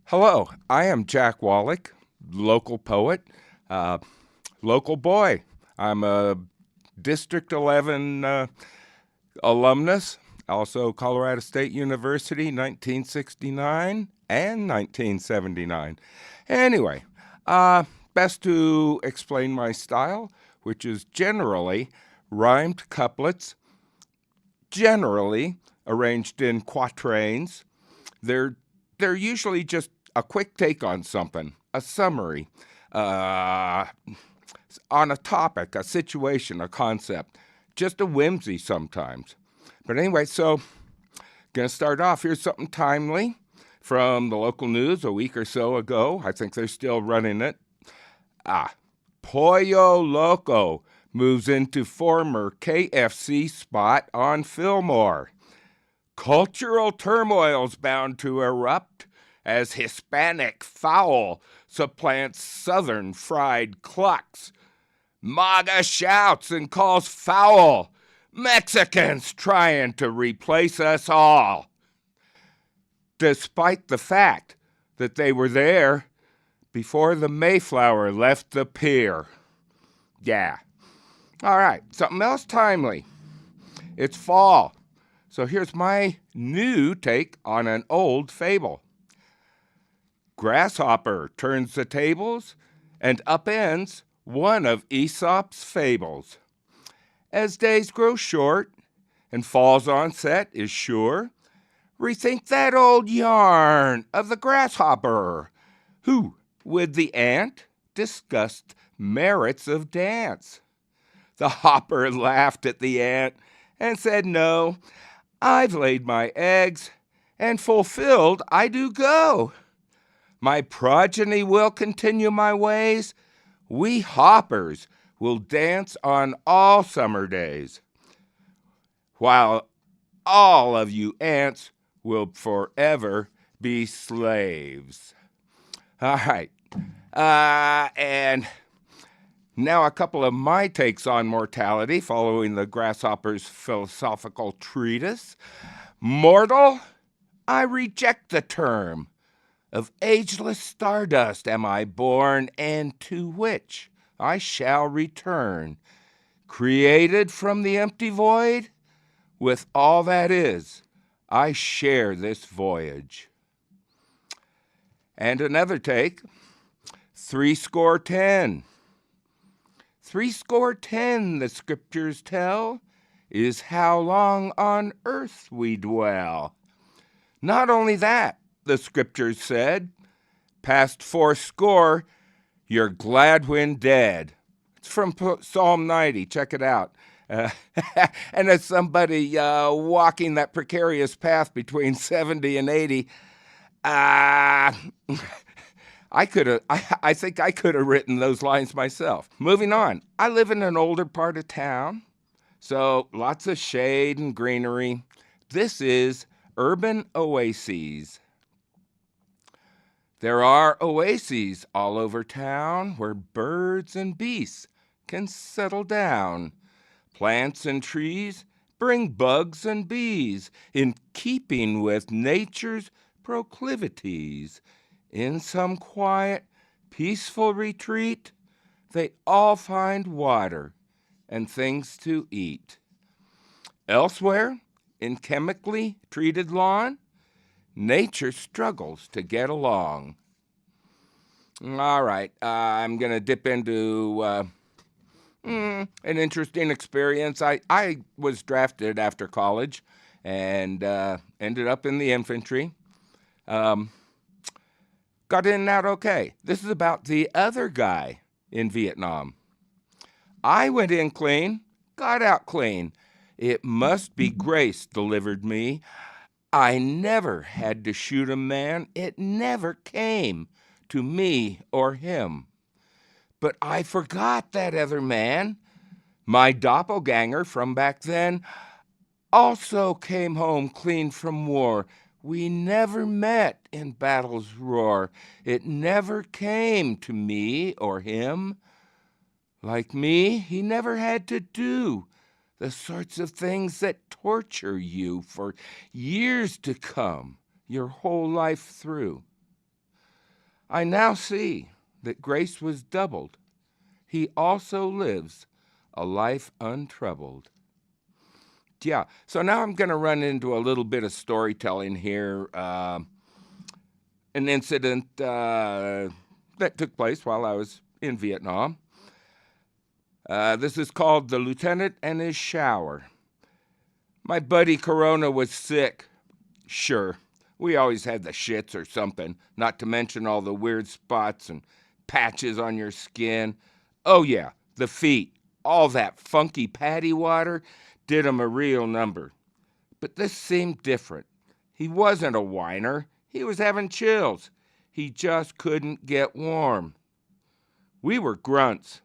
Hello, I am Jack Wallick, local poet, uh, local boy. I'm a District 11 alumnus, also Colorado State University, 1969 and 1979. Anyway, uh, best to explain my style, which is generally rhymed couplets, generally arranged in quatrains. They're they're usually just a quick take on something, a summary, uh, on a topic, a situation, a concept, just a whimsy sometimes. But anyway, so gonna start off. Here's something timely from the local news a week or so ago. I think they're still running it. Ah, Pollo Loco moves into former KFC spot on Fillmore. Cultural turmoil's bound to erupt as Hispanic fowl supplants Southern fried clucks. MAGA shouts and calls foul. Mexicans trying to replace us all. Despite the fact that they were there before the Mayflower left the pier. Yeah. All right, something else timely. It's fall. So here's my new take on an old fable. Grasshopper turns the tables and upends one of Aesop's fables. As days grow short and fall's onset is sure, rethink that old yarn of the grasshopper, who, with the ant, discussed merits of dance. The hopper laughed at the ant and said, "No, I've laid my eggs, and fulfilled I do go. My progeny will continue my ways. We hoppers will dance on all summer days, while all of you ants will forever be slaves." All right. And now a couple of my takes on mortality following the grasshopper's philosophical treatise. Mortal, I reject the term. Of ageless stardust am I born, and to which I shall return. Created from the empty void, with all that is, I share this voyage. And another take, 10. 10, the scriptures tell, is how long on earth we dwell. Not only that, the scriptures said, past 40, you're glad when dead. It's from Psalm 90. Check it out. And as somebody walking that precarious path between 70 and 80, I think I could have written those lines myself. Moving on. I live in an older part of town, so lots of shade and greenery. This is urban oases. There are oases all over town where birds and beasts can settle down. Plants and trees bring bugs and bees in keeping with nature's proclivities. In some quiet, peaceful retreat, they all find water and things to eat. Elsewhere, in chemically treated lawn, nature struggles to get along. All right, I'm going to dip into an interesting experience. I was drafted after college and ended up in the infantry. Got in and out okay. This is about the other guy in Vietnam. I went in clean, got out clean. It must be grace delivered me. I never had to shoot a man. It never came to me or him. But I forgot that other man. My doppelganger from back then also came home clean from war. We never met in battle's roar. It never came to me or him. Like me, he never had to do the sorts of things that torture you for years to come, your whole life through. I now see that grace was doubled. He also lives a life untroubled. Yeah, so now I'm going to run into a little bit of storytelling here. An incident that took place while I was in Vietnam. This is called The Lieutenant and His Shower. My buddy Corona was sick. Sure, we always had the shits or something, not to mention all the weird spots and patches on your skin. Oh yeah, the feet. All that funky paddy water did him a real number. But this seemed different. He wasn't a whiner. He was having chills. He just couldn't get warm. We were grunts,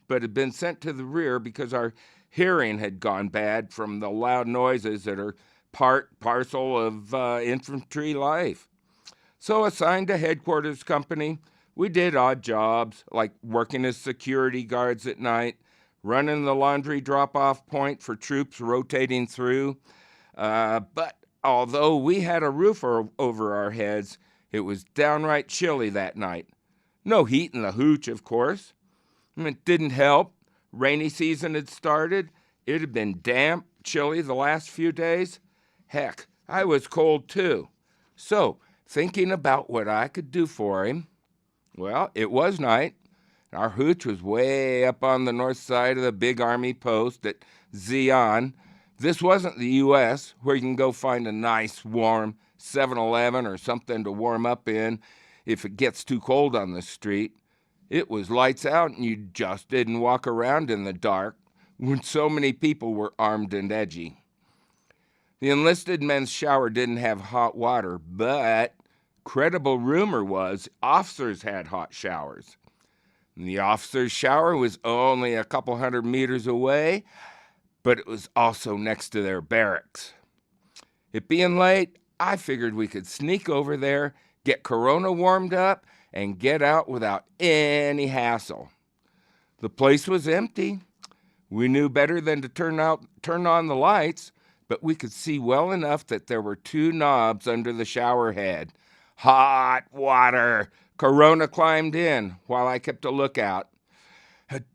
but had been sent to the rear because our hearing had gone bad from the loud noises that are parcel of infantry life. So assigned to headquarters company, we did odd jobs like working as security guards at night, running the laundry drop-off point for troops rotating through. But although we had a roof over our heads, it was downright chilly that night. No heat in the hooch, of course. It didn't help. Rainy season had started. It had been damp, chilly the last few days. Heck, I was cold too. So, thinking about what I could do for him, well, it was night. Our hooch was way up on the north side of the big army post at Xi'an. This wasn't the U.S., where you can go find a nice, warm 7-Eleven or something to warm up in if it gets too cold on the street. It was lights out, and you just didn't walk around in the dark when so many people were armed and edgy. The enlisted men's shower didn't have hot water, but credible rumor was officers had hot showers. And the officer's shower was only a couple 100 meters away, but it was also next to their barracks. It being late, I figured we could sneak over there, get Corona warmed up, and get out without any hassle. The place was empty. We knew better than to turn on the lights, but we could see well enough that there were 2 knobs under the shower head. Hot water! Corona climbed in while I kept a lookout.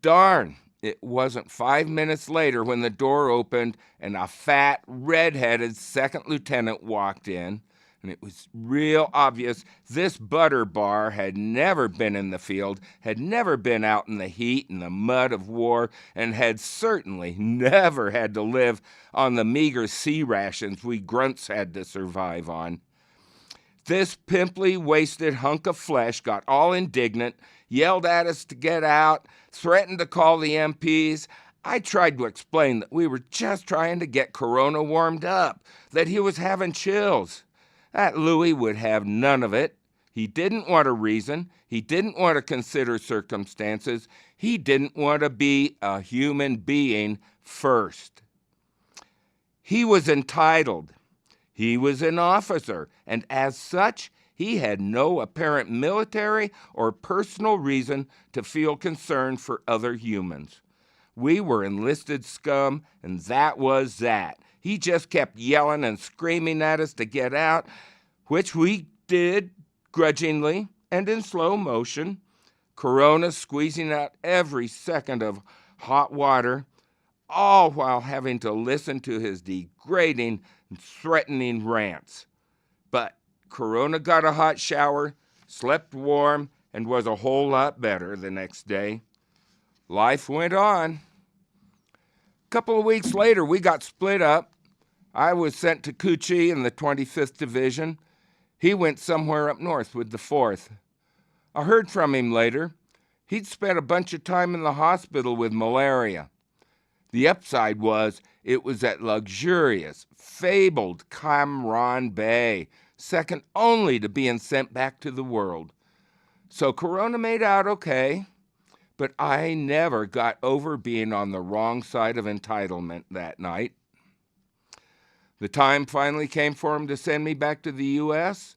Darn, it wasn't 5 minutes later when the door opened and a fat, red-headed second lieutenant walked in. And it was real obvious this butter bar had never been in the field, had never been out in the heat and the mud of war, and had certainly never had to live on the meager sea rations we grunts had to survive on. This pimply, wasted hunk of flesh got all indignant, yelled at us to get out, threatened to call the MPs. I tried to explain that we were just trying to get Corona warmed up, that he was having chills. That Louis would have none of it. He didn't want to reason. He didn't want to consider circumstances. He didn't want to be a human being first. He was entitled. He was an officer, and as such, he had no apparent military or personal reason to feel concern for other humans. We were enlisted scum, and that was that. He just kept yelling and screaming at us to get out, which we did grudgingly and in slow motion. Corona squeezing out every second of hot water, all while having to listen to his degrading and threatening rants. But Corona got a hot shower, slept warm, and was a whole lot better the next day. Life went on. A couple of weeks later, we got split up. I was sent to Cu Chi in the 25th Division. He went somewhere up north with the 4th. I heard from him later. He'd spent a bunch of time in the hospital with malaria. The upside was it was at luxurious, fabled Cam Ranh Bay, second only to being sent back to the world. So Corona made out okay, but I never got over being on the wrong side of entitlement that night. The time finally came for him to send me back to the U.S.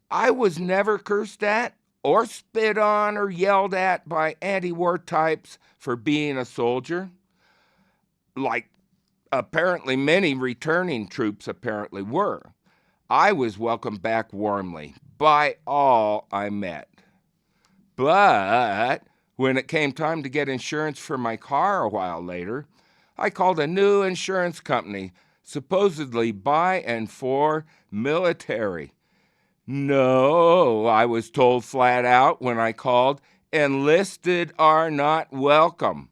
I was never cursed at or spit on or yelled at by anti-war types for being a soldier, like apparently many returning troops apparently were. I was welcomed back warmly, by all I met. But when it came time to get insurance for my car a while later, I called a new insurance company, supposedly by and for military. No, I was told flat out when I called, enlisted are not welcome.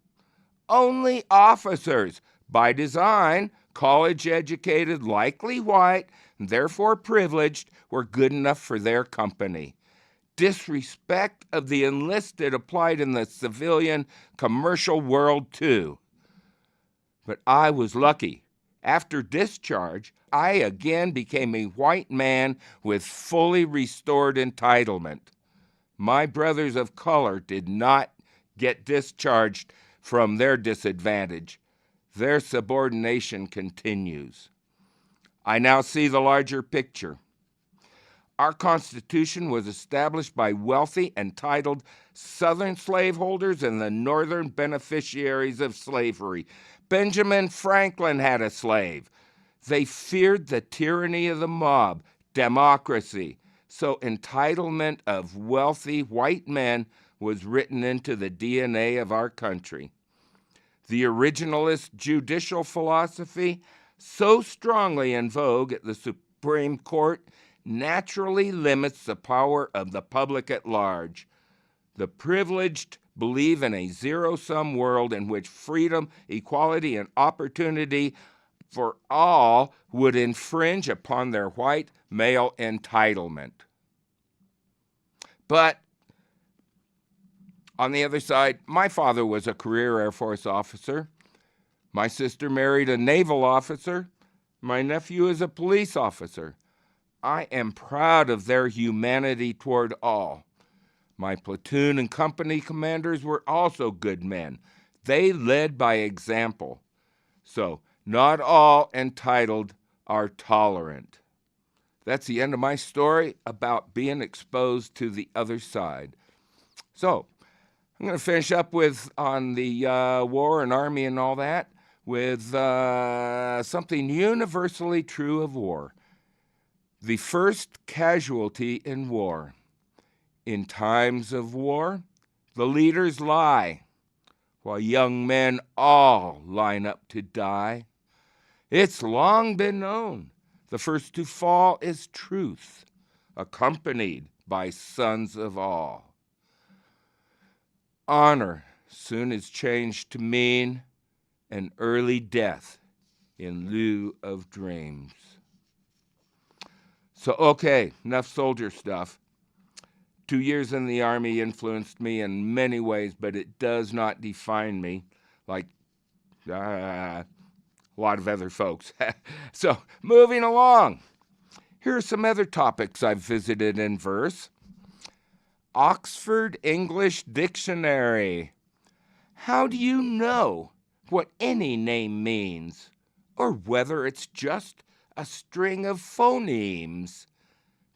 Only officers, by design, college-educated, likely white, and therefore privileged, were good enough for their company. Disrespect of the enlisted applied in the civilian commercial world too. But I was lucky. After discharge, I again became a white man with fully restored entitlement. My brothers of color did not get discharged from their disadvantage. Their subordination continues. I now see the larger picture. Our Constitution was established by wealthy, entitled Southern slaveholders and the Northern beneficiaries of slavery. Benjamin Franklin had a slave. They feared the tyranny of the mob, democracy. So entitlement of wealthy white men was written into the DNA of our country. The originalist judicial philosophy, so strongly in vogue at the Supreme Court, naturally limits the power of the public at large. The privileged believe in a zero-sum world in which freedom, equality, and opportunity for all would infringe upon their white male entitlement. But on the other side, my father was a career Air Force officer. My sister married a naval officer. My nephew is a police officer. I am proud of their humanity toward all. My platoon and company commanders were also good men. They led by example. So, not all entitled are tolerant. That's the end of my story about being exposed to the other side. So, I'm going to finish up with, on the war and army and all that, with something universally true of war. The first casualty in war. In times of war, the leaders lie, while young men all line up to die. It's long been known, the first to fall is truth, accompanied by sons of all. Honor soon is changed to mean an early death in lieu of dreams. So, okay, enough soldier stuff. 2 years in the Army influenced me in many ways, but it does not define me like a lot of other folks. So, moving along. Here are some other topics I've visited in verse. Oxford English Dictionary. How do you know what any name means, or whether it's just a string of phonemes?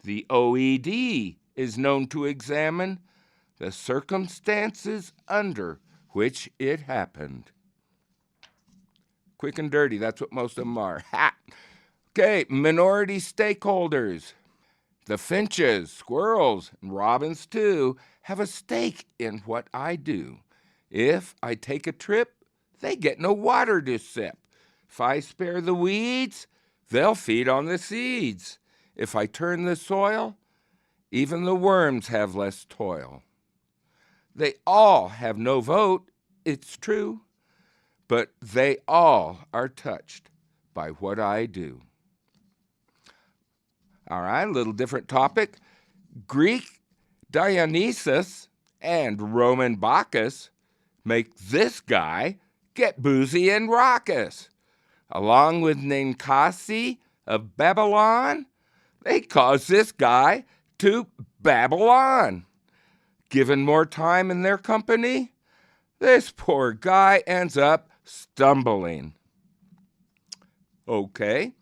The OED is known to examine the circumstances under which it happened. Quick and dirty, that's what most of them are. Ha! Okay, minority stakeholders. The finches, squirrels, and robins too have a stake in what I do. If I take a trip, they get no water to sip. If I spare the weeds, they'll feed on the seeds. If I turn the soil, even the worms have less toil. They all have no vote, it's true, but they all are touched by what I do. All right, a little different topic. Greek Dionysus and Roman Bacchus make this guy get boozy and raucous. Along with Ninkasi of Babylon, they cause this guy to Babylon. Given more time in their company, this poor guy ends up stumbling. Okay,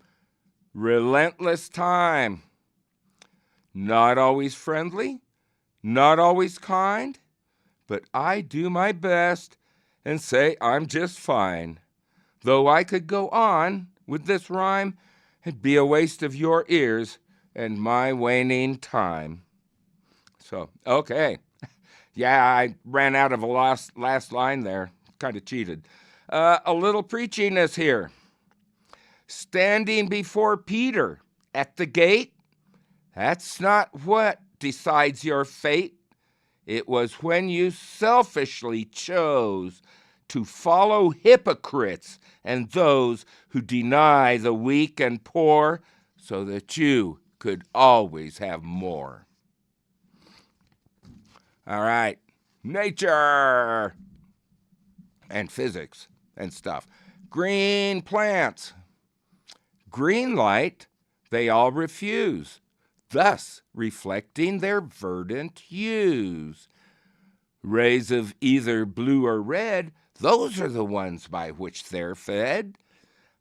relentless time. Not always friendly, not always kind, but I do my best and say I'm just fine. Though I could go on with this rhyme, it'd be a waste of your ears and my waning time. So, okay. Yeah, I ran out of a last line there. Kind of cheated. A little preachiness here. Standing before Peter at the gate, that's not what decides your fate. It was when you selfishly chose to follow hypocrites and those who deny the weak and poor so that you could always have more. All right, nature and physics and stuff. Green plants. Green light, they all refuse, thus reflecting their verdant hues. Rays of either blue or red, those are the ones by which they're fed,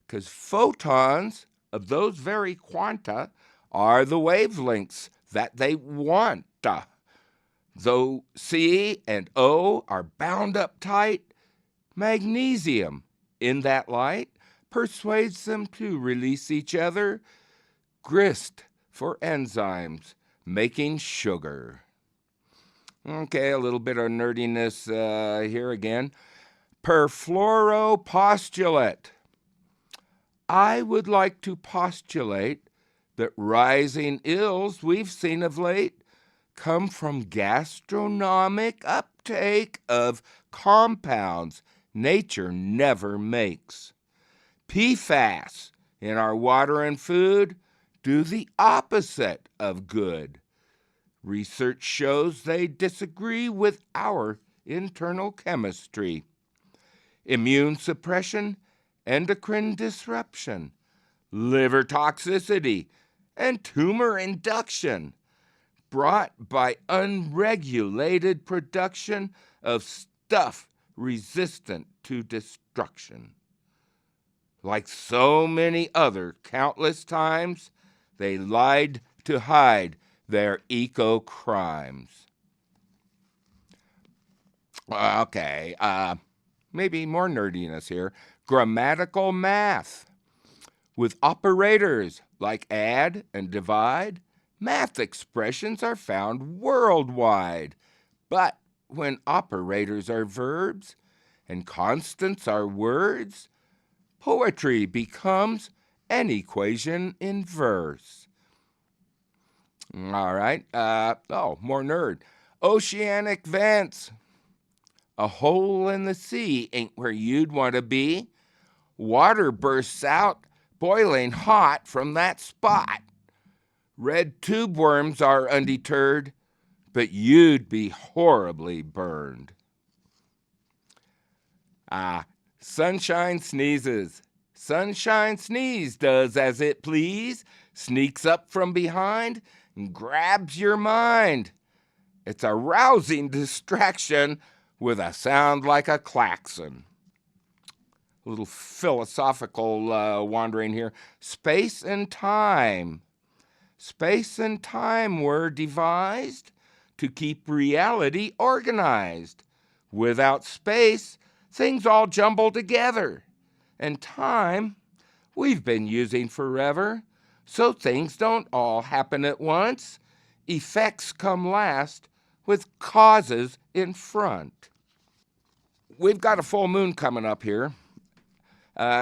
because photons of those very quanta are the wavelengths that they want. Though C and O are bound up tight, magnesium in that light persuades them to release each other, grist for enzymes making sugar. Okay, a little bit of nerdiness here again. Perfluoropostulate. I would like to postulate that rising ills we've seen of late come from gastronomic uptake of compounds nature never makes. PFAS in our water and food do the opposite of good. Research shows they disagree with our internal chemistry. Immune suppression, endocrine disruption, liver toxicity, and tumor induction brought by unregulated production of stuff resistant to destruction. Like so many other countless times, they lied to hide their eco-crimes. Okay, maybe more nerdiness here. Grammatical math. With operators like add and divide, math expressions are found worldwide. But when operators are verbs and constants are words, poetry becomes an equation in verse. All right. More nerd. Oceanic vents. A hole in the sea ain't where you'd want to be. Water bursts out boiling hot from that spot. Red tube worms are undeterred, but you'd be horribly burned. Sunshine sneezes. Sunshine sneeze does as it please, sneaks up from behind and grabs your mind. It's a rousing distraction with a sound like a klaxon. A little philosophical wandering here. Space and time. Space and time were devised to keep reality organized. Without space, things all jumble together. And time, we've been using forever, so things don't all happen at once. Effects come last with causes in front. We've got a full moon coming up here.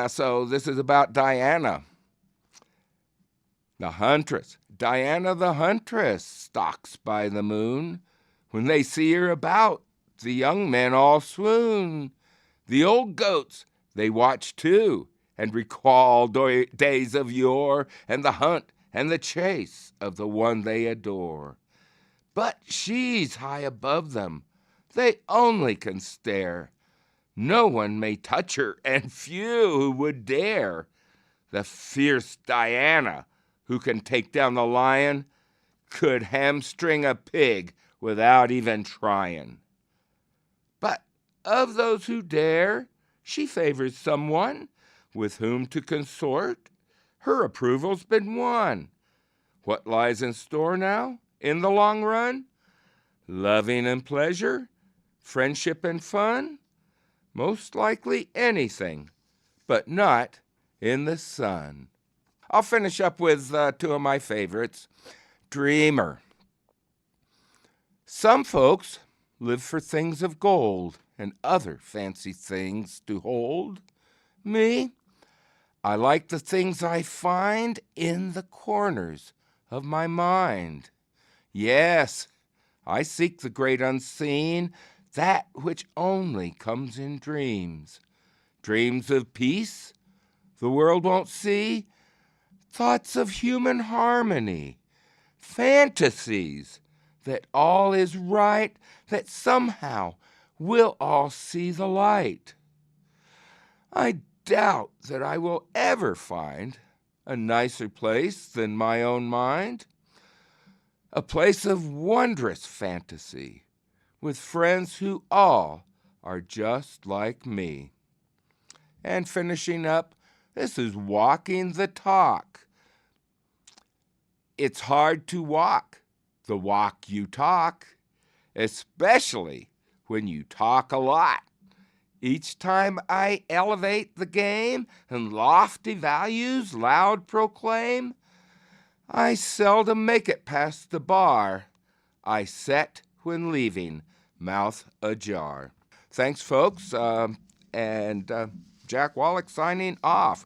So this is about Diana, the huntress. Diana the huntress stalks by the moon. When they see her about, the young men all swoon. The old goats, they watch too, and recall days of yore, and the hunt and the chase of the one they adore. But she's high above them. They only can stare. No one may touch her, and few would dare. The fierce Diana, who can take down the lion, could hamstring a pig without even trying. But of those who dare, she favors someone with whom to consort. Her approval's been won. What lies in store now, in the long run? Loving and pleasure, friendship and fun? Most likely anything, but not in the sun. I'll finish up with two of my favorites. Dreamer. Some folks live for things of gold and other fancy things to hold. Me, I like the things I find in the corners of my mind. Yes, I seek the great unseen, that which only comes in dreams. Dreams of peace the world won't see, thoughts of human harmony, fantasies that all is right, that somehow we'll all see the light. I doubt that I will ever find a nicer place than my own mind, a place of wondrous fantasy, with friends who all are just like me. And finishing up, this is walking the talk. It's hard to walk the walk you talk, especially when you talk a lot. Each time I elevate the game and lofty values loud proclaim, I seldom make it past the bar I set when leaving, mouth ajar. Thanks, folks, and Jack Wallick signing off.